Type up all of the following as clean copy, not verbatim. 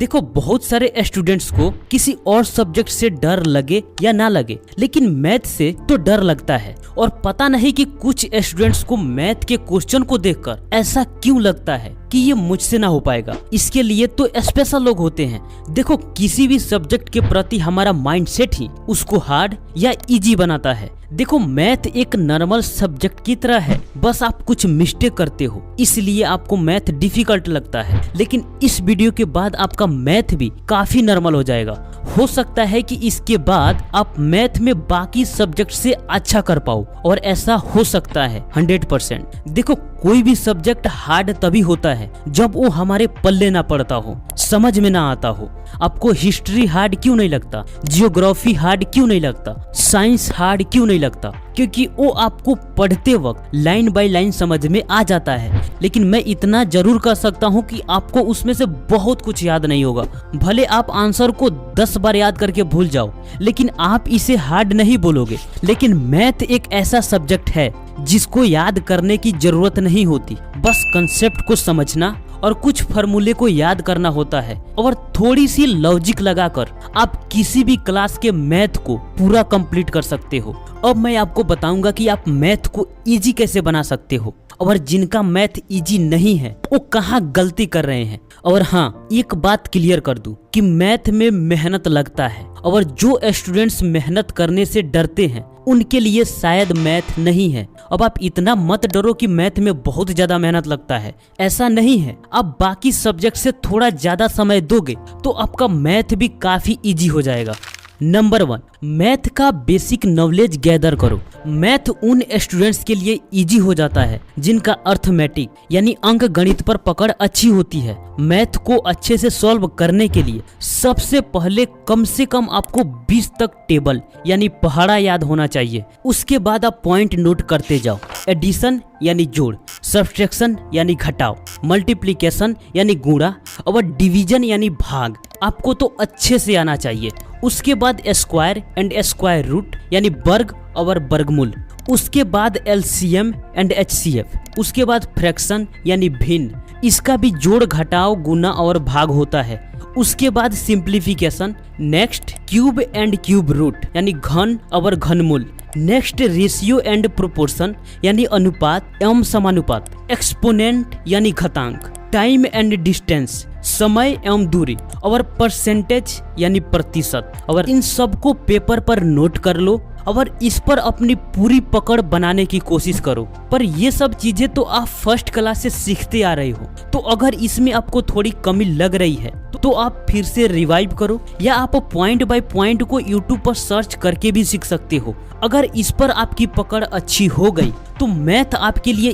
देखो बहुत सारे स्टूडेंट्स को किसी और सब्जेक्ट से डर लगे या ना लगे, लेकिन मैथ से तो डर लगता है। और पता नहीं कि कुछ स्टूडेंट्स को मैथ के क्वेश्चन को देखकर ऐसा क्यों लगता है कि ये मुझसे ना हो पाएगा। इसके लिए तो स्पेशल लोग होते हैं। देखो किसी भी सब्जेक्ट के प्रति हमारा माइंडसेट ही उसको हार्ड या इजी बनाता है। देखो मैथ एक नॉर्मल सब्जेक्ट की तरह है, बस आप कुछ मिस्टेक करते हो इसलिए आपको मैथ डिफिकल्ट लगता है। लेकिन इस वीडियो के बाद आपका मैथ भी काफी नॉर्मल हो जाएगा। हो सकता है कि इसके बाद आप मैथ में बाकी सब्जेक्ट से अच्छा कर पाओ, और ऐसा हो सकता है 100%। देखो कोई भी सब्जेक्ट हार्ड तभी होता है जब वो हमारे पल्ले ना पड़ता हो, समझ में ना आता हो। आपको हिस्ट्री हार्ड क्यों नहीं लगता, जियोग्राफी हार्ड क्यों नहीं लगता, साइंस हार्ड क्यों नहीं लगता? क्योंकि वो आपको पढ़ते वक्त लाइन बाय लाइन समझ में आ जाता है। लेकिन मैं इतना जरूर कर सकता हूँ कि आपको उसमें से बहुत कुछ याद नहीं होगा। भले आप आंसर को 10 बार याद करके भूल जाओ, लेकिन आप इसे हार्ड नहीं बोलोगे। लेकिन मैथ एक ऐसा सब्जेक्ट है जिसको याद करने की जरूरत नहीं होती, बस कंसेप्ट को समझना और कुछ फार्मूले को याद करना होता है, और थोड़ी सी लॉजिक लगाकर आप किसी भी क्लास के मैथ को पूरा कंप्लीट कर सकते हो। अब मैं आपको बताऊंगा कि आप मैथ को इजी कैसे बना सकते हो, और जिनका मैथ इजी नहीं है वो कहाँ गलती कर रहे हैं। और हाँ, एक बात क्लियर कर दूं कि मैथ में मेहनत लगता है, और जो स्टूडेंट्स मेहनत करने से डरते हैं उनके लिए शायद मैथ नहीं है। अब आप इतना मत डरो कि मैथ में बहुत ज्यादा मेहनत लगता है, ऐसा नहीं है। आप बाकी सब्जेक्ट से थोड़ा ज्यादा समय दोगे तो आपका मैथ भी काफी इजी हो जाएगा। नंबर 1, मैथ का बेसिक नॉलेज गैदर करो। मैथ उन स्टूडेंट्स के लिए इजी हो जाता है जिनका अर्थमेटिक यानी अंक गणित पर पकड़ अच्छी होती है। मैथ को अच्छे से सॉल्व करने के लिए सबसे पहले कम से कम आपको 20 तक टेबल यानी पहाड़ा याद होना चाहिए। उसके बाद आप पॉइंट नोट करते जाओ। एडिशन यानी जोड़, सब्ट्रैक्शन यानी घटाव, मल्टीप्लिकेशन यानी गुणा, और डिवीजन यानी भाग आपको तो अच्छे से आना चाहिए। उसके बाद स्क्वायर एंड स्क्वायर रूट यानी वर्ग और वर्गमूल। उसके बाद एलसीएम एंड एचसीएफ। उसके बाद फ्रैक्शन यानी भिन्न, इसका भी जोड़ घटाव गुना और भाग होता है। उसके बाद simplification. Next cube and cube root यानी घन और घनमूल। नेक्स्ट रेशियो एंड प्रोपोर्शन यानी अनुपात एवं समानुपात। एक्सपोनेंट यानी घातांक। टाइम एंड डिस्टेंस समय एवं दूरी, और परसेंटेज यानी प्रतिशत। और इन सबको पेपर पर नोट कर लो और इस पर अपनी पूरी पकड़ बनाने की कोशिश करो। पर ये सब चीजें तो आप फर्स्ट क्लास से सीखते आ रहे हो, तो अगर इसमें आपको थोड़ी कमी लग रही है तो आप फिर से रिवाइव करो, या आप पॉइंट बाय पॉइंट को यूट्यूब पर सर्च करके भी सीख सकते हो। अगर इस पर आपकी पकड़ अच्छी हो गई तो मैथ आपके लिए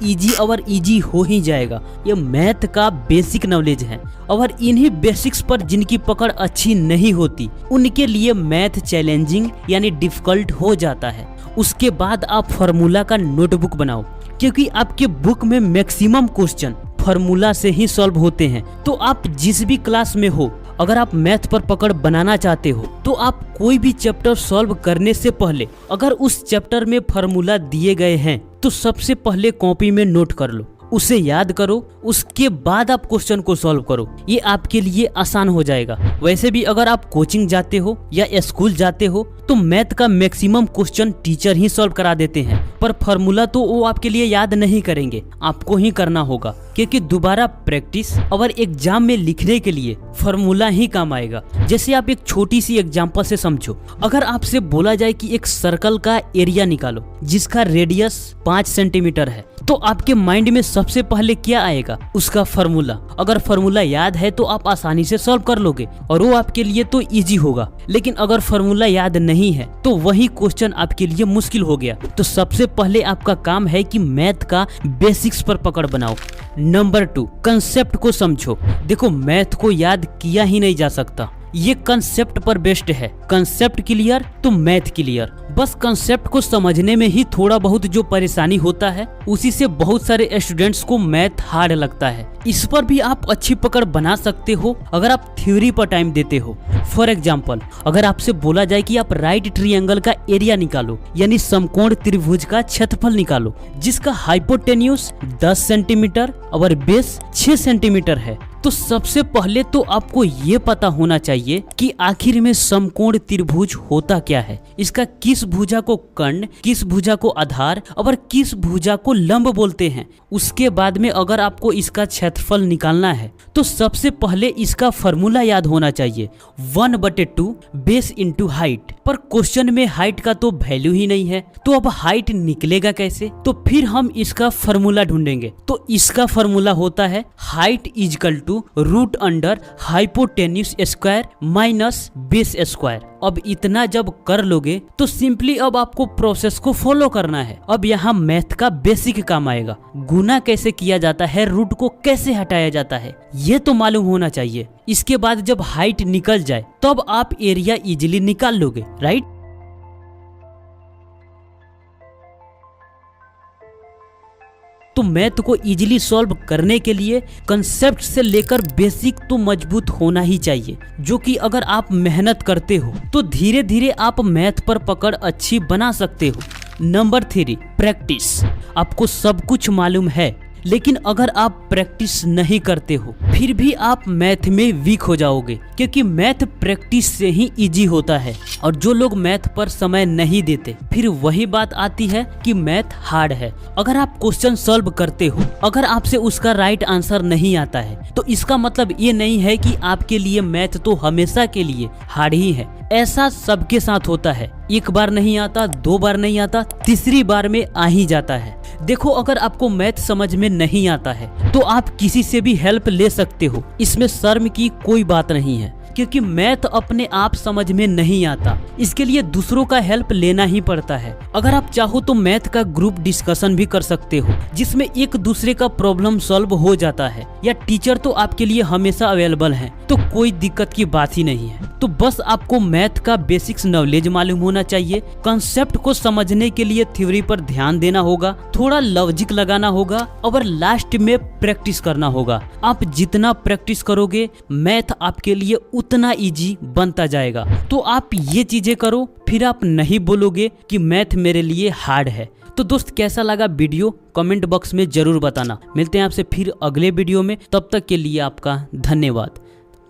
इजी और इजी हो ही जाएगा। ये मैथ का बेसिक नॉलेज है, और इन्हीं बेसिक्स पर जिनकी पकड़ अच्छी नहीं होती उनके लिए मैथ चैलेंजिंग यानी डिफिकल्ट हो जाता है। उसके बाद आप फार्मूला का नोटबुक बनाओ, क्योंकि आपके बुक में मैक्सिमम क्वेश्चन फार्मूला से ही सॉल्व होते हैं। तो आप जिस भी क्लास में हो, अगर आप मैथ पर पकड़ बनाना चाहते हो तो आप कोई भी चैप्टर सॉल्व करने से पहले अगर उस चैप्टर में फार्मूला दिए गए हैं तो सबसे पहले कॉपी में नोट कर लो, उसे याद करो, उसके बाद आप क्वेश्चन को सॉल्व करो। ये आपके लिए आसान हो जाएगा। वैसे भी अगर आप कोचिंग जाते हो या स्कूल जाते हो तो मैथ का मैक्सिमम क्वेश्चन टीचर ही सॉल्व करा देते हैं, पर फार्मूला तो वो आपके लिए याद नहीं करेंगे, आपको ही करना होगा। क्योंकि दोबारा प्रैक्टिस और एग्जाम में लिखने के लिए फार्मूला ही काम आएगा। जैसे आप एक छोटी सी एग्जांपल से समझो। अगर आपसे बोला जाए कि एक सर्कल का एरिया निकालो जिसका रेडियस 5 सेंटीमीटर है, तो आपके माइंड में सबसे पहले क्या आएगा? उसका फार्मूला। अगर फार्मूला याद है तो आप आसानी से सॉल्व कर लोगे और वो आपके लिए तो इजी होगा। लेकिन अगर फार्मूला याद नहीं है तो वही क्वेश्चन आपके लिए मुश्किल हो गया। तो सबसे पहले आपका काम है कि मैथ का बेसिक्स पर पकड़ बनाओ। नंबर 2, कंसेप्ट को समझो। देखो मैथ को याद किया ही नहीं जा सकता, ये कंसेप्ट पर बेस्ड है। कंसेप्ट क्लियर तो मैथ क्लियर। बस कंसेप्ट को समझने में ही थोड़ा बहुत जो परेशानी होता है उसी से बहुत सारे स्टूडेंट्स को मैथ हार्ड लगता है। इस पर भी आप अच्छी पकड़ बना सकते हो अगर आप थ्योरी पर टाइम देते हो। फॉर एग्जाम्पल, अगर आपसे बोला जाए कि आप राइट ट्रायंगल का एरिया निकालो यानी समकोण त्रिभुज का क्षेत्रफल निकालो जिसका हाइपोटेन्यूज 10 सेंटीमीटर और बेस 6 सेंटीमीटर है, तो सबसे पहले तो आपको ये पता होना चाहिए कि आखिर में समकोण त्रिभुज होता क्या है, इसका किस भुजा को कर्ण, किस भुजा को आधार और किस भुजा को लंब बोलते हैं। उसके बाद में अगर आपको इसका क्षेत्रफल निकालना है तो सबसे पहले इसका फॉर्मूला याद होना चाहिए 1/2 बेस इंटू हाइट। पर क्वेश्चन में हाइट का तो वैल्यू ही नहीं है, तो अब हाइट निकलेगा कैसे? तो फिर हम इसका फॉर्मूला ढूंढेंगे। तो इसका फॉर्मूला होता है height is equal to root under hypotenuse square minus base square. अब इतना जब कर लोगे तो सिंपली अब आपको प्रोसेस को फॉलो करना है। अब यहाँ मैथ का बेसिक काम आएगा, गुना कैसे किया जाता है, रूट को कैसे हटाया जाता है, ये तो मालूम होना चाहिए। इसके बाद जब हाइट निकल जाए तब आप एरिया इजीली निकाल लोगे, राइट। तो मैथ को इजीली सॉल्व करने के लिए कंसेप्ट से लेकर बेसिक तो मजबूत होना ही चाहिए, जो कि अगर आप मेहनत करते हो तो धीरे धीरे आप मैथ पर पकड़ अच्छी बना सकते हो। Number 3, practice. आपको सब कुछ मालूम है, लेकिन अगर आप प्रैक्टिस नहीं करते हो फिर भी आप मैथ में वीक हो जाओगे, क्योंकि मैथ प्रैक्टिस से ही इजी होता है। और जो लोग मैथ पर समय नहीं देते फिर वही बात आती है कि मैथ हार्ड है। अगर आप क्वेश्चन सॉल्व करते हो, अगर आपसे उसका राइट आंसर नहीं आता है तो इसका मतलब ये नहीं है कि आपके लिए मैथ तो हमेशा के लिए हार्ड ही है। ऐसा सबके साथ होता है, एक बार नहीं आता, 2 बार नहीं आता, तीसरी बार में आ ही जाता है। देखो, अगर आपको मैथ समझ में नहीं आता है तो आप किसी से भी हेल्प ले सकते हो, इसमें शर्म की कोई बात नहीं है, क्योंकि मैथ अपने आप समझ में नहीं आता, इसके लिए दूसरों का हेल्प लेना ही पड़ता है। अगर आप चाहो तो मैथ का ग्रुप डिस्कशन भी कर सकते हो, जिसमें एक दूसरे का प्रॉब्लम सॉल्व हो जाता है, या टीचर तो आपके लिए हमेशा अवेलेबल है, तो कोई दिक्कत की बात ही नहीं है। तो बस आपको मैथ का बेसिक्स नॉलेज मालूम होना चाहिए, कंसेप्ट को समझने के लिए थ्योरी पर ध्यान देना होगा, थोड़ा लॉजिक लगाना होगा और लास्ट में प्रैक्टिस करना होगा। आप जितना प्रैक्टिस करोगे मैथ आपके लिए उतना इजी बनता जाएगा। तो आप ये चीजें करो, फिर आप नहीं बोलोगे कि मैथ मेरे लिए हार्ड है। तो दोस्त, कैसा लगा वीडियो कमेंट बॉक्स में जरूर बताना। मिलते हैं आपसे फिर अगले वीडियो में, तब तक के लिए आपका धन्यवाद।